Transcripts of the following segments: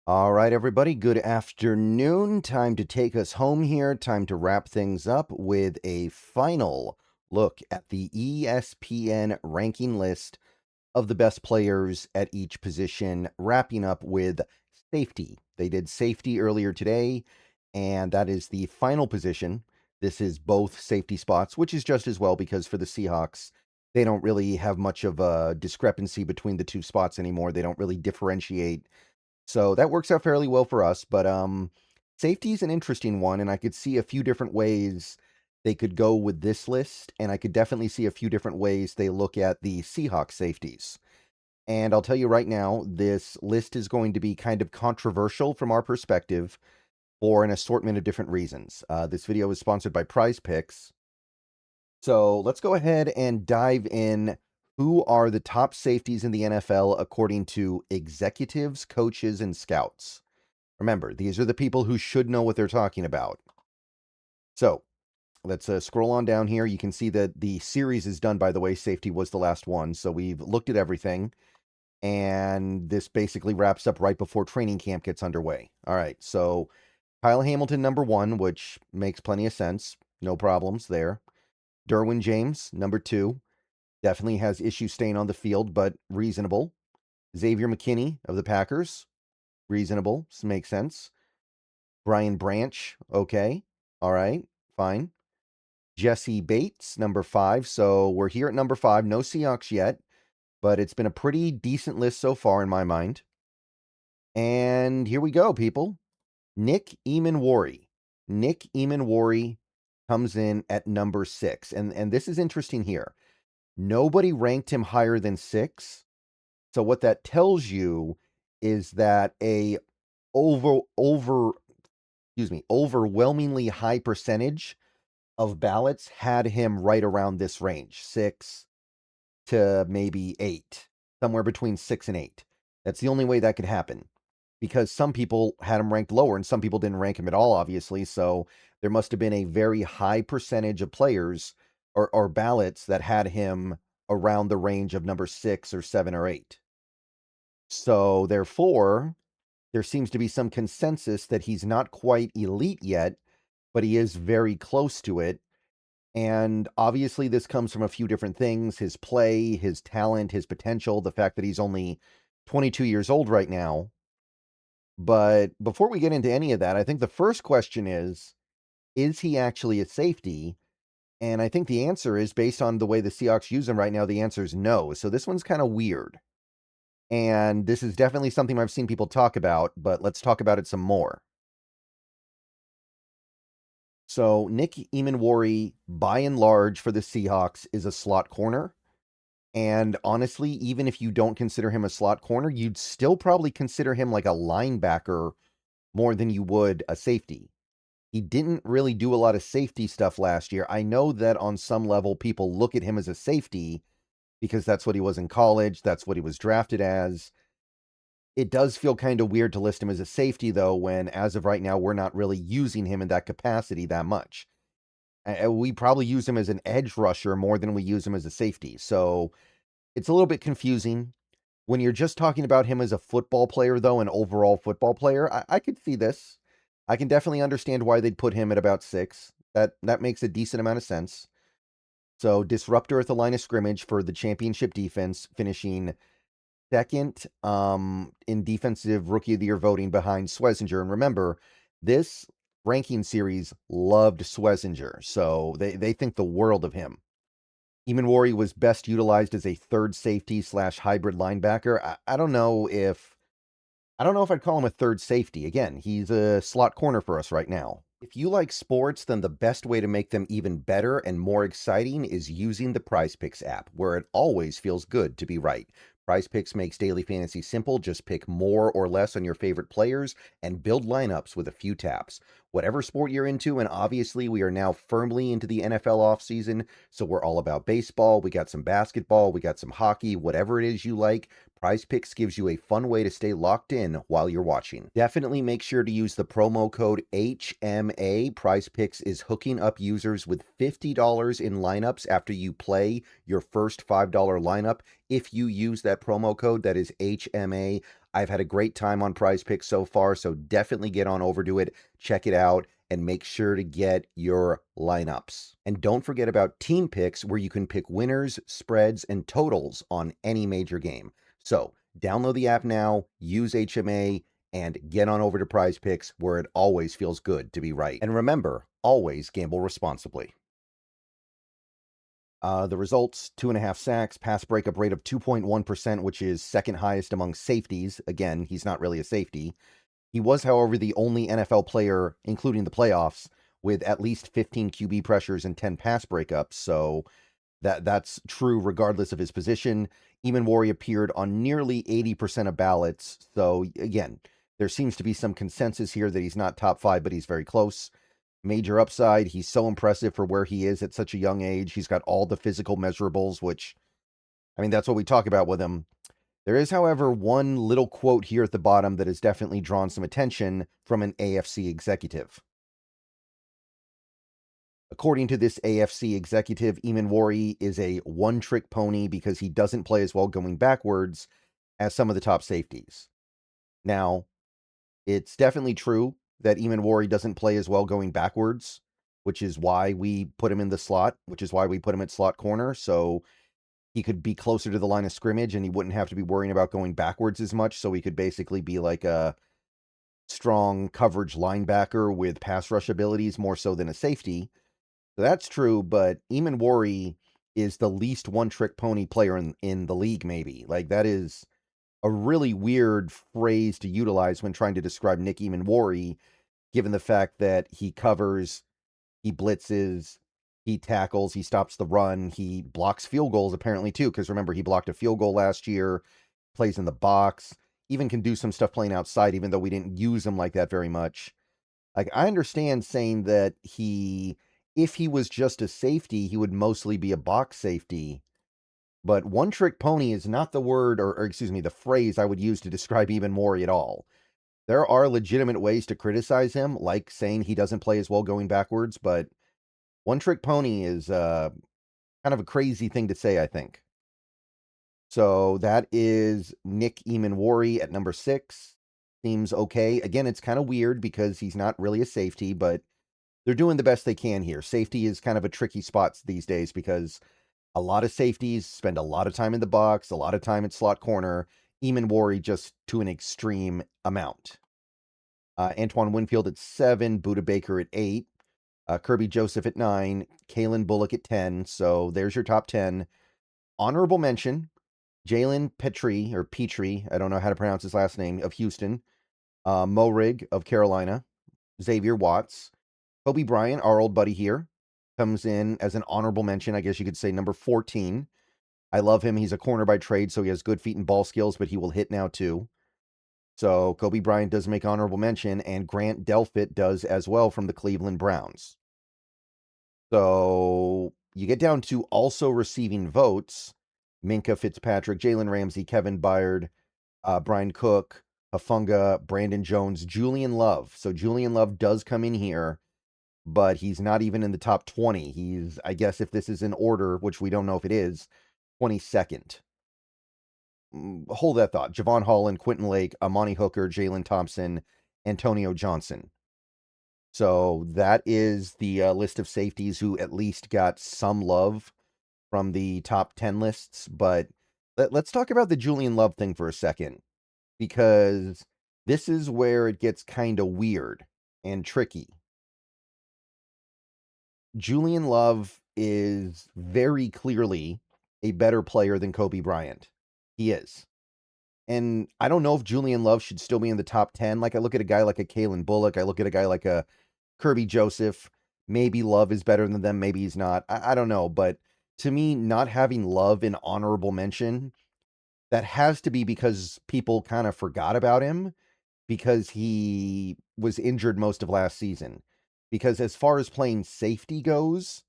All right, everybody, good afternoon. Time to take us home here. Time to wrap things up with a final look at the ESPN ranking list of the best players at each position, wrapping up with safety. They did safety earlier today, and that is the final position. This is both safety spots, which is just as well because for the Seahawks, they don't really have much of a discrepancy between the two spots anymore. They don't really differentiate, so that works out fairly well for us, but safety is an interesting one, and I could see a few different ways they could go with this list, and I could definitely see a few different ways they look at the Seahawks safeties. And I'll tell you right now, this list is going to be kind of controversial from our perspective for an assortment of different reasons. This video is sponsored by Prize Picks. So let's go ahead and dive in. Who are the top safeties in the NFL according to executives, coaches, and scouts? Remember, these are the people who should know what they're talking about. So let's scroll on down here. You can see that the series is done, by the way. Safety was the last one. So we've looked at everything. And this basically wraps up right before training camp gets underway. All right. So Kyle Hamilton, number 1, which makes plenty of sense. No problems there. Derwin James, number 2. Definitely has issues staying on the field, but reasonable. Xavier McKinney of the Packers. Reasonable. Makes sense. Brian Branch. Okay. All right. Fine. Jesse Bates, number 5. So we're here at number 5. No Seahawks yet, but it's been a pretty decent list so far in my mind. And here we go, people. Nick Emmanwori. Nick Emmanwori comes in at number 6. And this is interesting here. Nobody ranked him higher than 6. So what that tells you is that a overwhelmingly high percentage of ballots had him right around this range, 6 to maybe 8, somewhere between 6 and 8. That's the only way that could happen, because some people had him ranked lower and some people didn't rank him at all, obviously. So there must have been a very high percentage of players or ballots that had him around the range of number 6 or 7 or 8. So therefore, there seems to be some consensus that he's not quite elite yet, but he is very close to it. And obviously this comes from a few different things: his play, his talent, his potential, the fact that he's only 22 years old right now. But before we get into any of that, I think the first question is he actually a safety? And I think the answer is, based on the way the Seahawks use him right now, the answer is no. So this one's kind of weird. And this is definitely something I've seen people talk about, but let's talk about it some more. So Nick Emmanwori, by and large for the Seahawks, is a slot corner. And honestly, even if you don't consider him a slot corner, you'd still probably consider him like a linebacker more than you would a safety. He didn't really do a lot of safety stuff last year. I know that on some level, people look at him as a safety because that's what he was in college. That's what he was drafted as. It does feel kind of weird to list him as a safety, though, when as of right now, we're not really using him in that capacity that much. We probably use him as an edge rusher more than we use him as a safety. So it's a little bit confusing. When you're just talking about him as a football player, though, an overall football player, I could see this. I can definitely understand why they'd put him at about 6. That makes a decent amount of sense. So disruptor at the line of scrimmage for the championship defense, finishing second in defensive rookie of the year voting behind Swessinger. And remember, this ranking series loved Swessinger, so they think the world of him. Emmanwori was best utilized as a third safety / hybrid linebacker. I don't know if I'd call him a third safety. Again, he's a slot corner for us right now. If you like sports, then the best way to make them even better and more exciting is using the Prize Picks app, where it always feels good to be right. Prize Picks makes daily fantasy simple. Just pick more or less on your favorite players and build lineups with a few taps. Whatever sport you're into, and obviously we are now firmly into the NFL offseason, so we're all about baseball. We got some basketball, we got some hockey, whatever it is you like. PrizePicks gives you a fun way to stay locked in while you're watching. Definitely make sure to use the promo code HMA. PrizePicks is hooking up users with $50 in lineups after you play your first $5 lineup. If you use that promo code, that is HMA. I've had a great time on PrizePicks so far, so definitely get on over to it, check it out, and make sure to get your lineups. And don't forget about team picks, where you can pick winners, spreads, and totals on any major game. So download the app now, use HMA, and get on over to PrizePicks, where it always feels good to be right. And remember, always gamble responsibly. The results, 2.5 sacks, pass breakup rate of 2.1%, which is second highest among safeties. Again, he's not really a safety. He was, however, the only NFL player, including the playoffs, with at least 15 QB pressures and 10 pass breakups, so that's true regardless of his position. Emmanwori appeared on nearly 80% of ballots, so again, there seems to be some consensus here that he's not top 5, but he's very close. Major upside, he's so impressive for where he is at such a young age. He's got all the physical measurables, which, I mean, that's what we talk about with him. There is, however, one little quote here at the bottom that has definitely drawn some attention from an AFC executive. According to this AFC executive, Emmanwori is a one-trick pony because he doesn't play as well going backwards as some of the top safeties. Now, it's definitely true that Emmanwori doesn't play as well going backwards, which is why we put him in the slot, which is why we put him at slot corner, so he could be closer to the line of scrimmage and he wouldn't have to be worrying about going backwards as much, so he could basically be like a strong coverage linebacker with pass rush abilities more so than a safety. So that's true, but Emmanwori is the least one-trick pony player in the league, maybe. Like, that is a really weird phrase to utilize when trying to describe Nick Emmanwori, given the fact that he covers, he blitzes, he tackles, he stops the run, he blocks field goals apparently too, because remember, he blocked a field goal last year, plays in the box, even can do some stuff playing outside, even though we didn't use him like that very much. Like, I understand saying that if he was just a safety, he would mostly be a box safety. But one-trick pony is not the word, or excuse me, the phrase I would use to describe Emmanwori at all. There are legitimate ways to criticize him, like saying he doesn't play as well going backwards, but one-trick pony is kind of a crazy thing to say, I think. So that is Nick Emmanwori at number 6. Seems okay. Again, it's kind of weird because he's not really a safety, but they're doing the best they can here. Safety is kind of a tricky spot these days because a lot of safeties spend a lot of time in the box, a lot of time at slot corner. Emmanwori just to an extreme amount. Antoine Winfield at 7, Budda Baker at 8, Kirby Joseph at 9, Kalen Bullock at 10. So there's your top 10. Honorable mention, Jalen Petrie, I don't know how to pronounce his last name, of Houston. Morig of Carolina. Xavier Watts. Kobe Bryant, our old buddy here, comes in as an honorable mention. I guess you could say number 14. I love him. He's a corner by trade, so he has good feet and ball skills, but he will hit now too. So Kobe Bryant does make honorable mention, and Grant Delpit does as well from the Cleveland Browns. So you get down to also receiving votes. Minka Fitzpatrick, Jalen Ramsey, Kevin Byrd, Brian Cook, Hafunga, Brandon Jones, Julian Love. So Julian Love does come in here, but he's not even in the top 20. He's, I guess if this is in order, which we don't know if it is, 22nd. Hold that thought. Javon Holland, Quentin Lake, Amani Hooker, Jalen Thompson, Antonio Johnson. So that is the list of safeties who at least got some love from the top 10 lists. But let's talk about the Julian Love thing for a second, because this is where it gets kind of weird and tricky. Julian Love is very clearly a better player than Kobe Bryant. He is. And I don't know if Julian Love should still be in the top 10. Like, I look at a guy like a Kalen Bullock. I look at a guy like a Kirby Joseph. Maybe Love is better than them. Maybe he's not. I don't know. But to me, not having Love in honorable mention, that has to be because people kind of forgot about him because he was injured most of last season. Because as far as playing safety goes,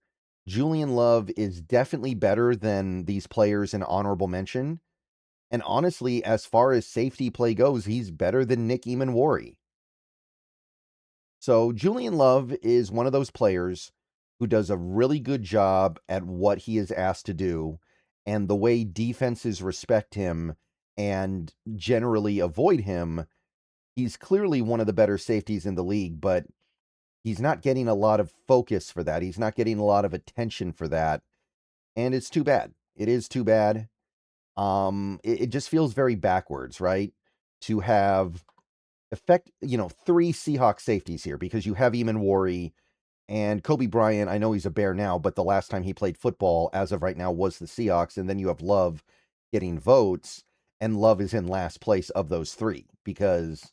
Julian Love is definitely better than these players in honorable mention. And honestly, as far as safety play goes, he's better than Nick Emmanwori. So Julian Love is one of those players who does a really good job at what he is asked to do, and the way defenses respect him and generally avoid him. He's clearly one of the better safeties in the league, but he's not getting a lot of focus for that. He's not getting a lot of attention for that, and it's too bad. It is too bad. It just feels very backwards, right? To have three Seahawks safeties here, because you have Emmanwori and Kobe Bryant. I know he's a Bear now, but the last time he played football, as of right now, was the Seahawks. And then you have Love getting votes, and Love is in last place of those three, because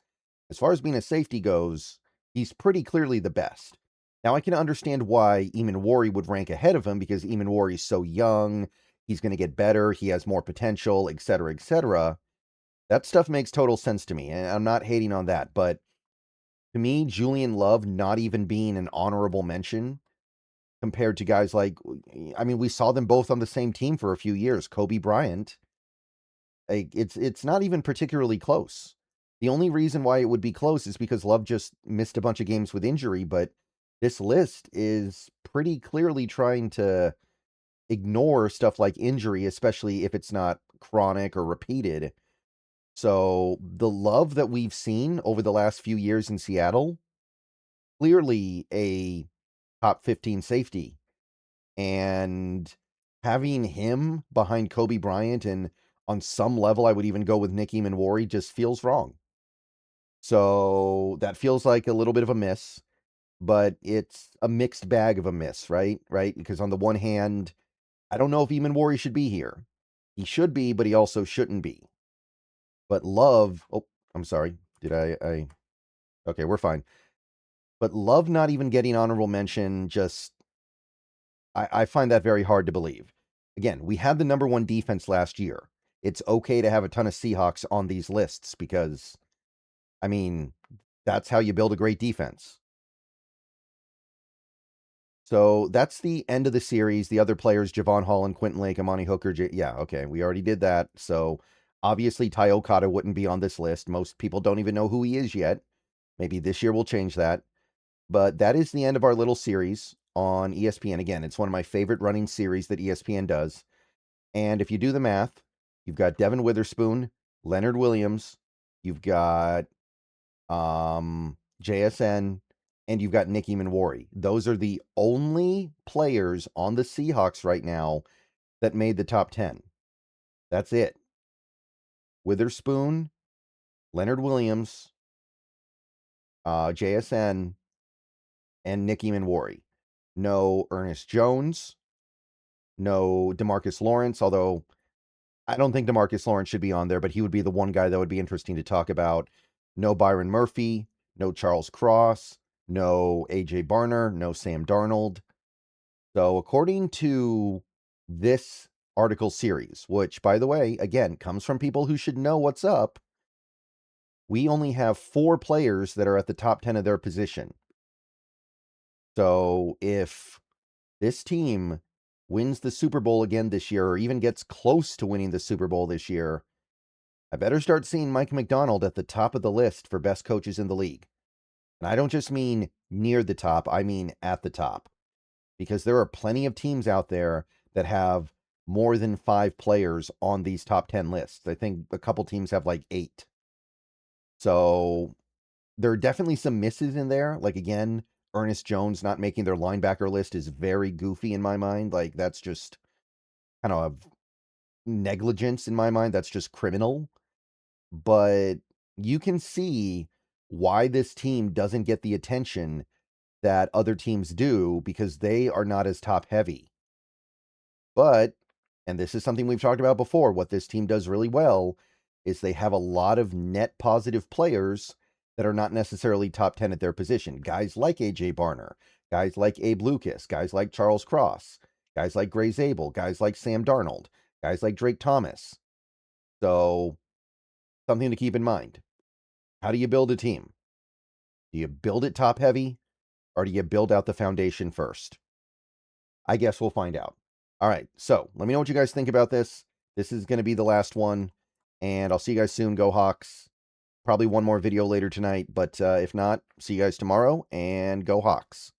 as far as being a safety goes, he's pretty clearly the best. Now, I can understand why Emmanwori would rank ahead of him, because Emmanwori is so young, he's going to get better, he has more potential, etc., etc. That stuff makes total sense to me, and I'm not hating on that, but to me, Julian Love not even being an honorable mention compared to guys like, I mean, we saw them both on the same team for a few years. Kobe Bryant, like, it's not even particularly close. The only reason why it would be close is because Love just missed a bunch of games with injury, but this list is pretty clearly trying to ignore stuff like injury, especially if it's not chronic or repeated. So the Love that we've seen over the last few years in Seattle, clearly a top 15 safety. And having him behind Kobe Bryant, and on some level, I would even go with Nick Emmanwori, just feels wrong. So that feels like a little bit of a miss, but it's a mixed bag of a miss, right? Right? Because on the one hand, I don't know if Emmanwori should be here. He should be, but he also shouldn't be. But Love, oh, I'm sorry. Did I okay, we're fine. But Love not even getting honorable mention, just I find that very hard to believe. Again, we had the number one defense last year. It's okay to have a ton of Seahawks on these lists because, I mean, that's how you build a great defense. So that's the end of the series. The other players, Javon Holland, Quentin Lake, Amani Hooker. Yeah, okay, we already did that. So obviously, Ty Okada wouldn't be on this list. Most people don't even know who he is yet. Maybe this year we'll change that. But that is the end of our little series on ESPN. Again, it's one of my favorite running series that ESPN does. And if you do the math, you've got Devin Witherspoon, Leonard Williams, you've got JSN, and you've got Nick Emmanwori. Those are the only players on the Seahawks right now that made the top 10. That's it. Witherspoon, Leonard Williams, JSN, and Nick Emmanwori. No Ernest Jones, no DeMarcus Lawrence, although I don't think DeMarcus Lawrence should be on there, but he would be the one guy that would be interesting to talk about. No Byron Murphy, no Charles Cross, no AJ Barner, no Sam Darnold. So according to this article series, which, by the way, again, comes from people who should know what's up, we only have 4 players that are at the top 10 of their position. So if this team wins the Super Bowl again this year, or even gets close to winning the Super Bowl this year, I better start seeing Mike McDonald at the top of the list for best coaches in the league. And I don't just mean near the top, I mean at the top. Because there are plenty of teams out there that have more than 5 players on these top 10 lists. I think a couple teams have like 8. So there are definitely some misses in there. Like, again, Ernest Jones not making their linebacker list is very goofy in my mind. Like, that's just kind of negligence in my mind. That's just criminal. But you can see why this team doesn't get the attention that other teams do, because they are not as top heavy. But, and this is something we've talked about before, what this team does really well is they have a lot of net positive players that are not necessarily top 10 at their position. Guys like AJ Barner, guys like Abe Lucas, guys like Charles Cross, guys like Gray Zabel, guys like Sam Darnold, guys like Drake Thomas. So, something to keep in mind. How do you build a team? Do you build it top heavy, or do you build out the foundation first? I guess we'll find out. All right, so let me know what you guys think about this. This is going to be the last one. And I'll see you guys soon. Go Hawks. Probably one more video later tonight, but if not, see you guys tomorrow, and go Hawks.